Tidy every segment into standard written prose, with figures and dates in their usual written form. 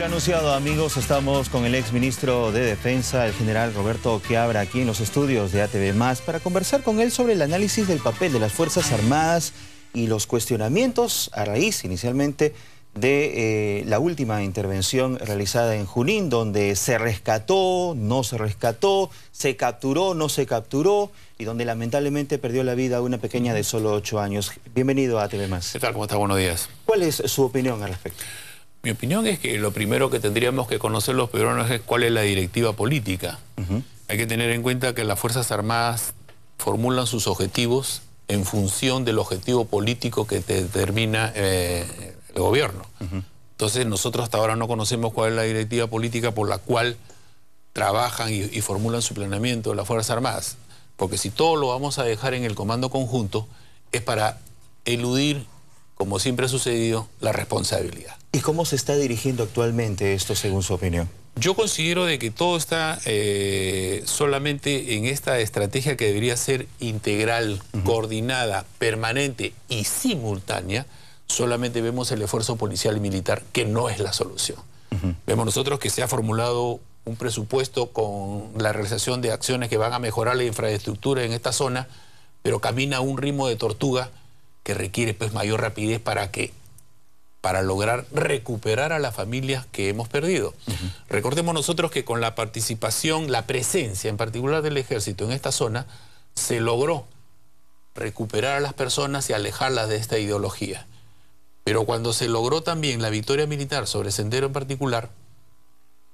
lo anunciado, amigos, estamos con el exministro de Defensa, el general Roberto Quiabra, aquí en los estudios de ATV+, para conversar con él sobre el análisis del papel de las Fuerzas Armadas y los cuestionamientos a raíz, inicialmente, de la última intervención realizada en Junín, donde se rescató, no se rescató, se capturó, no se capturó, y donde lamentablemente perdió la vida una pequeña de solo 8 años. Bienvenido a ATV+. ¿Qué tal? ¿Cómo está? Buenos días. ¿Cuál es su opinión al respecto? Mi opinión es que lo primero que tendríamos que conocer los peruanos es cuál es la directiva política. Hay que tener en cuenta que las Fuerzas Armadas formulan sus objetivos en función del objetivo político que determina el gobierno. Entonces nosotros hasta ahora no conocemos cuál es la directiva política por la cual trabajan y formulan su planeamiento de las Fuerzas Armadas. Porque si todo lo vamos a dejar en el comando conjunto es para eludir, como siempre ha sucedido, la responsabilidad. ¿Y cómo se está dirigiendo actualmente esto, según su opinión? Yo considero de que todo está solamente en esta estrategia que debería ser integral, coordinada, permanente y simultánea. Solamente vemos el esfuerzo policial y militar, que no es la solución. Vemos nosotros que se ha formulado un presupuesto con la realización de acciones que van a mejorar la infraestructura en esta zona, pero camina a un ritmo de tortuga que requiere pues mayor rapidez para lograr recuperar a las familias que hemos perdido. Recordemos nosotros que con la participación, la presencia en particular del ejército en esta zona, se logró recuperar a las personas y alejarlas de esta ideología. Pero cuando se logró también la victoria militar sobre Sendero en particular,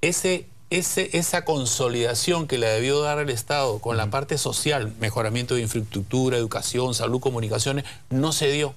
esa consolidación que le debió dar el Estado con la parte social, mejoramiento de infraestructura, educación, salud, comunicaciones, no se dio.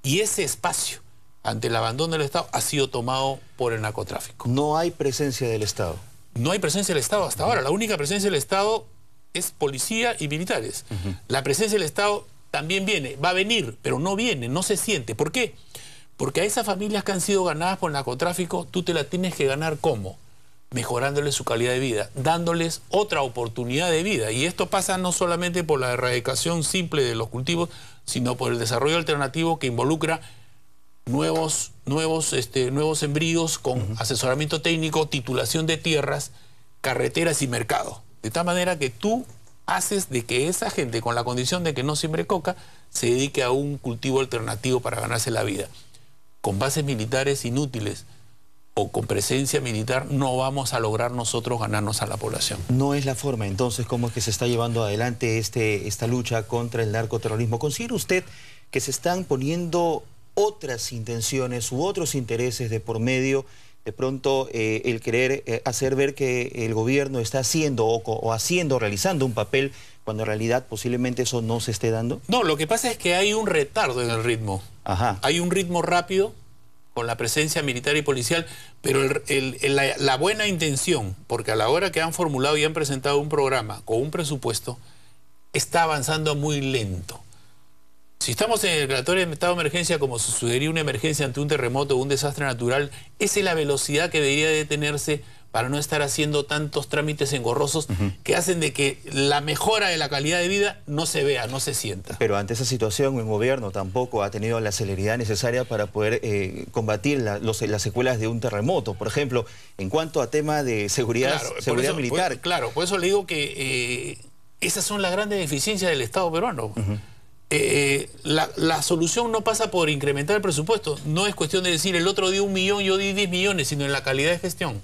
Y ese espacio, ante el abandono del Estado, ha sido tomado por el narcotráfico. No hay presencia del Estado. No hay presencia del Estado hasta ahora. La única presencia del Estado es policía y militares. La presencia del Estado también viene, va a venir, pero no viene, no se siente. ¿Por qué? Porque a esas familias que han sido ganadas por el narcotráfico, tú te la tienes que ganar ¿cómo? Mejorándoles su calidad de vida, dándoles otra oportunidad de vida. Y esto pasa no solamente por la erradicación simple de los cultivos, sino por el desarrollo alternativo que involucra nuevos sembríos con asesoramiento técnico, titulación de tierras, carreteras y mercado. De tal manera que tú haces de que esa gente, con la condición de que no siembre coca, se dedique a un cultivo alternativo para ganarse la vida. Con bases militares inútiles o con presencia militar no vamos a lograr nosotros ganarnos a la población. No es la forma, entonces, cómo es que se está llevando adelante esta lucha contra el narcoterrorismo. ¿Considera usted que se están poniendo otras intenciones u otros intereses de por medio, de pronto el querer hacer ver que el gobierno está haciendo realizando un papel, cuando en realidad posiblemente eso no se esté dando? No, lo que pasa es que hay un retardo en el ritmo. Hay un ritmo rápido con la presencia militar y policial, pero la buena intención, porque a la hora que han formulado y han presentado un programa con un presupuesto, está avanzando muy lento. Si estamos en el declaratorio de estado de emergencia, como sucedería una emergencia ante un terremoto o un desastre natural, esa es la velocidad que debería detenerse para no estar haciendo tantos trámites engorrosos que hacen de que la mejora de la calidad de vida no se vea, no se sienta. Pero ante esa situación, el gobierno tampoco ha tenido la celeridad necesaria para poder combatir las secuelas de un terremoto. Por ejemplo, en cuanto a tema de seguridad militar. Por eso le digo que esas son las grandes deficiencias del Estado peruano. La solución no pasa por incrementar el presupuesto. No es cuestión de decir el otro dio 1 millón, yo di 10 millones, sino en la calidad de gestión.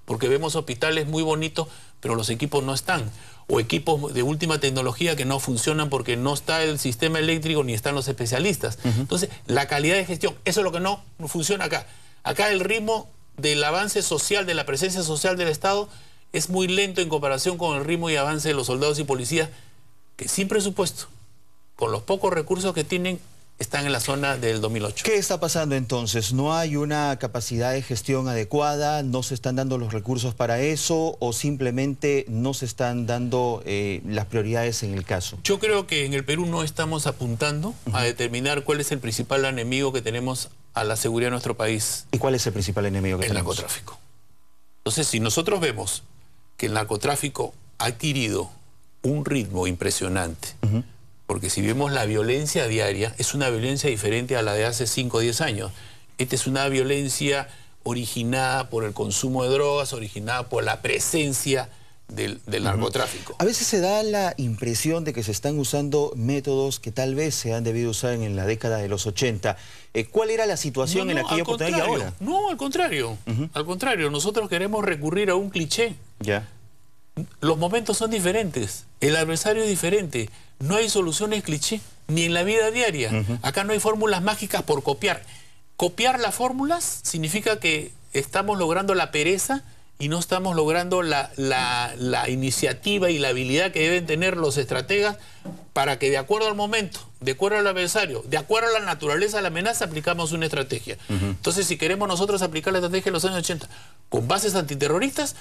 Porque vemos hospitales muy bonitos, pero los equipos no están. O equipos de última tecnología que no funcionan porque no está el sistema eléctrico ni están los especialistas. Entonces, la calidad de gestión, eso es lo que no funciona acá. Acá el ritmo del avance social, de la presencia social del Estado, es muy lento en comparación con el ritmo y avance de los soldados y policías, que sin presupuesto, con los pocos recursos que tienen, están en la zona del 2008. ¿Qué está pasando entonces? ¿No hay una capacidad de gestión adecuada? ¿No se están dando los recursos para eso? ¿O simplemente no se están dando las prioridades en el caso? Yo creo que en el Perú no estamos apuntando a determinar cuál es el principal enemigo que tenemos a la seguridad de nuestro país. ¿Y cuál es el principal enemigo que tenemos? El narcotráfico. Entonces, si nosotros vemos que el narcotráfico ha adquirido un ritmo impresionante, porque si vemos la violencia diaria, es una violencia diferente a la de hace 5 o 10 años. Esta es una violencia originada por el consumo de drogas, originada por la presencia del narcotráfico. A veces se da la impresión de que se están usando métodos que tal vez se han debido usar en la década de los 80. ¿Cuál era la situación en aquella oportunidad y ahora? No, al contrario. Al contrario, nosotros queremos recurrir a un cliché. Ya. Los momentos son diferentes, el adversario es diferente, no hay soluciones cliché, ni en la vida diaria. Acá no hay fórmulas mágicas por copiar. Copiar las fórmulas significa que estamos logrando la pereza y no estamos logrando la iniciativa y la habilidad que deben tener los estrategas para que de acuerdo al momento, de acuerdo al adversario, de acuerdo a la naturaleza de la amenaza, aplicamos una estrategia. Entonces, si queremos nosotros aplicar la estrategia de los años 80 con bases antiterroristas,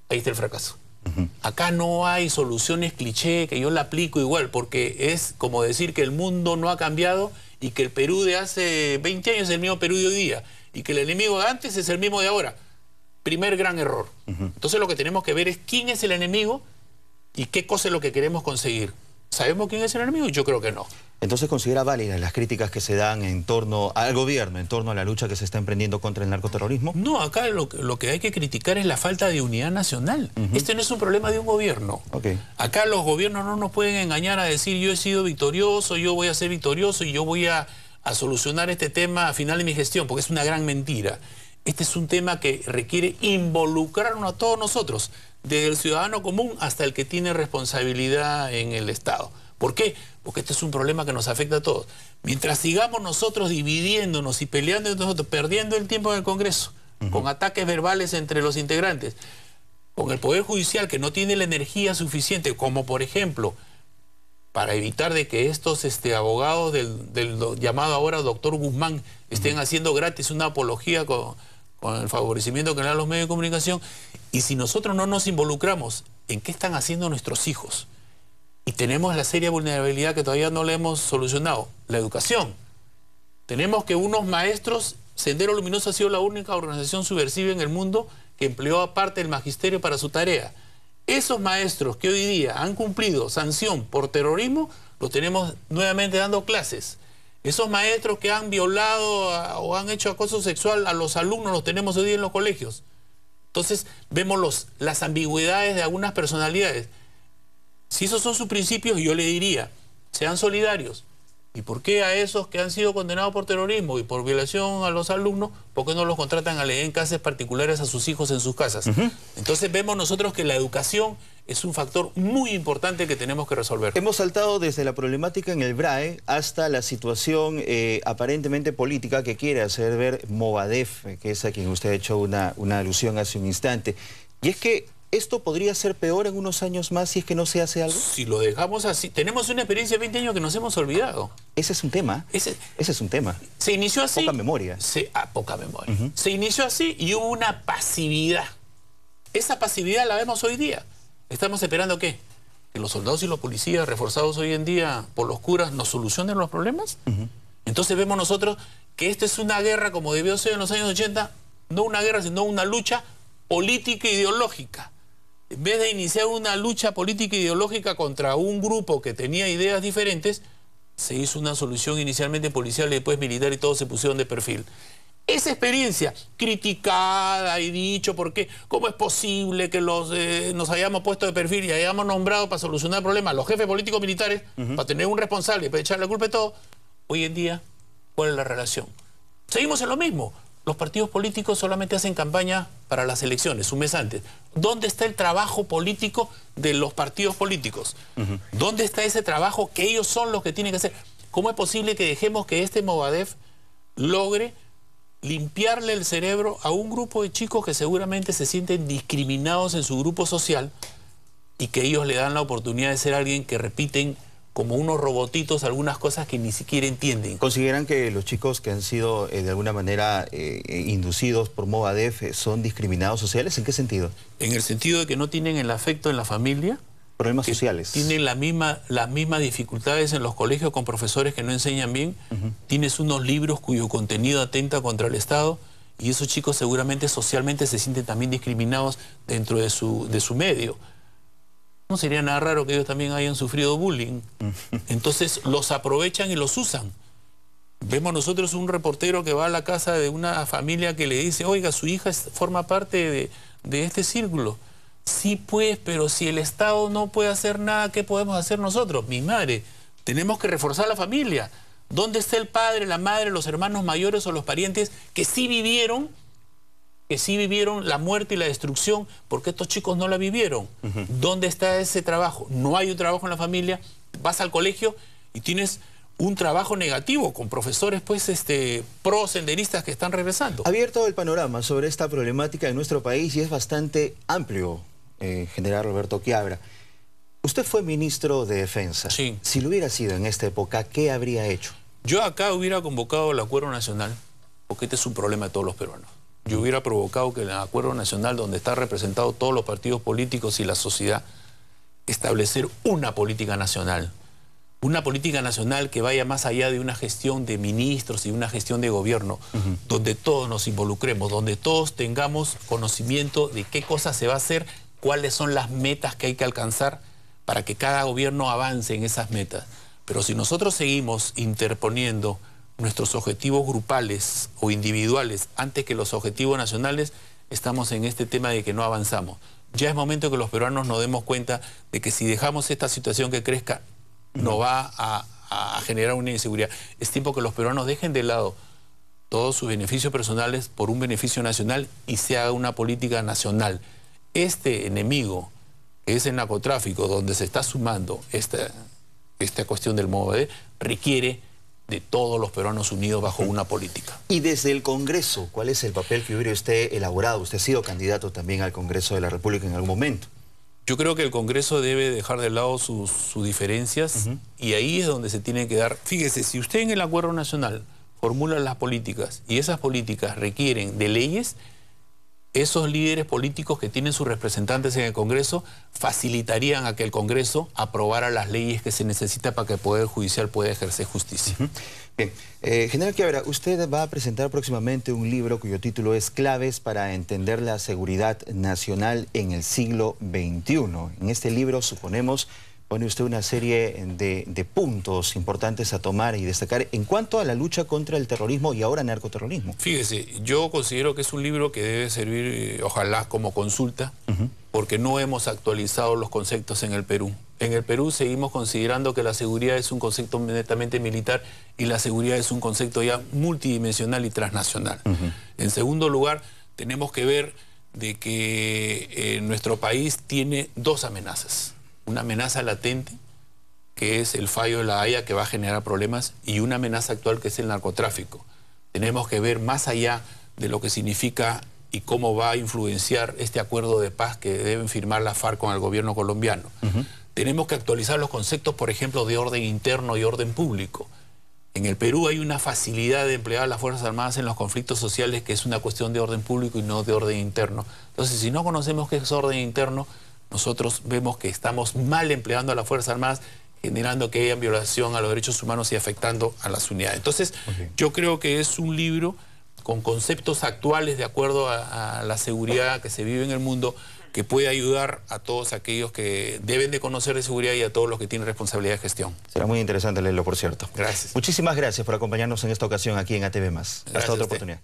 ahí está el fracaso. Acá no hay soluciones cliché que yo la aplico igual, porque es como decir que el mundo no ha cambiado y que el Perú de hace 20 años es el mismo Perú de hoy día y que el enemigo de antes es el mismo de ahora. Primer gran error. Entonces lo que tenemos que ver es quién es el enemigo y qué cosa es lo que queremos conseguir. ¿Sabemos quién es el enemigo? Yo creo que no. Entonces, ¿considera válidas las críticas que se dan en torno al gobierno, en torno a la lucha que se está emprendiendo contra el narcoterrorismo? No, acá lo que hay que criticar es la falta de unidad nacional. Este no es un problema de un gobierno. Acá los gobiernos no nos pueden engañar a decir yo he sido victorioso, yo voy a ser victorioso y yo voy a solucionar este tema a final de mi gestión, porque es una gran mentira. Este es un tema que requiere involucrarnos a todos nosotros, desde el ciudadano común hasta el que tiene responsabilidad en el Estado. ¿Por qué? Porque este es un problema que nos afecta a todos. Mientras sigamos nosotros dividiéndonos y peleando entre nosotros, perdiendo el tiempo en el Congreso, con ataques verbales entre los integrantes, con el Poder Judicial que no tiene la energía suficiente, como por ejemplo, para evitar de que estos abogados del llamado ahora doctor Guzmán estén haciendo gratis una apología con el favorecimiento que le dan los medios de comunicación. Y si nosotros no nos involucramos en qué están haciendo nuestros hijos, y tenemos la seria vulnerabilidad que todavía no le hemos solucionado, la educación. Tenemos que unos maestros, Sendero Luminoso ha sido la única organización subversiva en el mundo que empleó aparte el magisterio para su tarea. Esos maestros que hoy día han cumplido sanción por terrorismo, los tenemos nuevamente dando clases. Esos maestros que han violado o han hecho acoso sexual a los alumnos, los tenemos hoy día en los colegios. Entonces vemos las ambigüedades de algunas personalidades. Si esos son sus principios, yo le diría, sean solidarios. ¿Y por qué a esos que han sido condenados por terrorismo y por violación a los alumnos, por qué no los contratan a leer en clases particulares a sus hijos en sus casas? Entonces vemos nosotros que la educación es un factor muy importante que tenemos que resolver. Hemos saltado desde la problemática en el BRAE hasta la situación aparentemente política que quiere hacer ver Movadef, que es a quien usted ha hecho una alusión hace un instante. Y es que ¿esto podría ser peor en unos años más si es que no se hace algo? Si lo dejamos así, tenemos una experiencia de 20 años que nos hemos olvidado. Ese es un tema. Ese es un tema. Se inició así. Poca memoria. Poca memoria. Se inició así y hubo una pasividad. Esa pasividad la vemos hoy día. ¿Estamos esperando qué? ¿Que los soldados y los policías reforzados hoy en día por los curas nos solucionen los problemas? Entonces vemos nosotros que esta es una guerra como debió ser en los años 80, no una guerra, sino una lucha política e ideológica. En vez de iniciar una lucha política e ideológica contra un grupo que tenía ideas diferentes, se hizo una solución inicialmente policial y después militar y todos se pusieron de perfil. Esa experiencia criticada y dicho, porque ¿cómo es posible que nos hayamos puesto de perfil y hayamos nombrado para solucionar problemas los jefes políticos militares, para tener un responsable y para echar la culpa de todo? Hoy en día, ¿cuál es la relación? Seguimos en lo mismo. Los partidos políticos solamente hacen campaña para las elecciones, un mes antes. ¿Dónde está el trabajo político de los partidos políticos? ¿Dónde está ese trabajo que ellos son los que tienen que hacer? ¿Cómo es posible que dejemos que este Movadef logre limpiarle el cerebro a un grupo de chicos que seguramente se sienten discriminados en su grupo social y que ellos le dan la oportunidad de ser alguien que repiten como unos robotitos algunas cosas que ni siquiera entienden? ¿Consideran que los chicos que han sido de alguna manera inducidos por Movadef son discriminados sociales? ¿En qué sentido? En el sentido de que no tienen el afecto en la familia. Problemas sociales. Tienen las mismas dificultades en los colegios con profesores que no enseñan bien. Tienes unos libros cuyo contenido atenta contra el Estado y esos chicos seguramente socialmente se sienten también discriminados dentro de su medio. No sería nada raro que ellos también hayan sufrido bullying. Entonces los aprovechan y los usan. Vemos nosotros un reportero que va a la casa de una familia que le dice, oiga, su hija forma parte de este círculo. Sí, pues, pero si el Estado no puede hacer nada, ¿qué podemos hacer nosotros? Mi madre, tenemos que reforzar la familia. ¿Dónde está el padre, la madre, los hermanos mayores o los parientes que sí vivieron la muerte y la destrucción, porque estos chicos no la vivieron? ¿Dónde está ese trabajo? No hay un trabajo en la familia. Vas al colegio y tienes un trabajo negativo con profesores pues pro senderistas que están regresando. Ha abierto el panorama sobre esta problemática en nuestro país y es bastante amplio, general Roberto Quiabra. Usted fue ministro de Defensa. Sí. Si lo hubiera sido en esta época, ¿qué habría hecho? Yo acá hubiera convocado el Acuerdo Nacional, porque este es un problema de todos los peruanos. Yo hubiera provocado que el Acuerdo Nacional, donde están representados todos los partidos políticos y la sociedad, establecer una política nacional. Una política nacional que vaya más allá de una gestión de ministros y una gestión de gobierno, donde todos nos involucremos, donde todos tengamos conocimiento de qué cosas se va a hacer, cuáles son las metas que hay que alcanzar para que cada gobierno avance en esas metas. Pero si nosotros seguimos interponiendo nuestros objetivos grupales o individuales antes que los objetivos nacionales, estamos en este tema de que no avanzamos. Ya es momento que los peruanos nos demos cuenta de que si dejamos esta situación que crezca, nos va a generar una inseguridad. Es tiempo que los peruanos dejen de lado todos sus beneficios personales por un beneficio nacional y se haga una política nacional. Este enemigo, que es el narcotráfico, donde se está sumando esta cuestión del MOVED, requiere de todos los peruanos unidos bajo una política. Y desde el Congreso, ¿cuál es el papel que hubiera usted elaborado? Usted ha sido candidato también al Congreso de la República en algún momento. Yo creo que el Congreso debe dejar de lado sus diferencias y ahí es donde se tiene que dar. Fíjese, si usted en el Acuerdo Nacional formula las políticas y esas políticas requieren de leyes, esos líderes políticos que tienen sus representantes en el Congreso facilitarían a que el Congreso aprobara las leyes que se necesita para que el Poder Judicial pueda ejercer justicia. Bien, general Quiabra, usted va a presentar próximamente un libro cuyo título es Claves para entender la seguridad nacional en el siglo XXI. En este libro, suponemos, pone usted una serie de puntos importantes a tomar y destacar en cuanto a la lucha contra el terrorismo y ahora narcoterrorismo. Fíjese, yo considero que es un libro que debe servir, ojalá, como consulta, porque no hemos actualizado los conceptos en el Perú. En el Perú seguimos considerando que la seguridad es un concepto netamente militar y la seguridad es un concepto ya multidimensional y transnacional. En segundo lugar, tenemos que ver de que nuestro país tiene dos amenazas. Una amenaza latente, que es el fallo de la Haya, que va a generar problemas, y una amenaza actual, que es el narcotráfico. Tenemos que ver más allá de lo que significa y cómo va a influenciar este acuerdo de paz que deben firmar la FARC con el gobierno colombiano. Tenemos que actualizar los conceptos, por ejemplo, de orden interno y orden público. En el Perú hay una facilidad de emplear a las Fuerzas Armadas en los conflictos sociales que es una cuestión de orden público y no de orden interno. Entonces, si no conocemos qué es orden interno, nosotros vemos que estamos mal empleando a las Fuerzas Armadas, generando que haya violación a los derechos humanos y afectando a las unidades. Entonces, yo creo que es un libro con conceptos actuales de acuerdo a la seguridad que se vive en el mundo, que puede ayudar a todos aquellos que deben de conocer de seguridad y a todos los que tienen responsabilidad de gestión. Será muy interesante leerlo, por cierto. Gracias. Muchísimas gracias por acompañarnos en esta ocasión aquí en ATV+. Hasta otra oportunidad.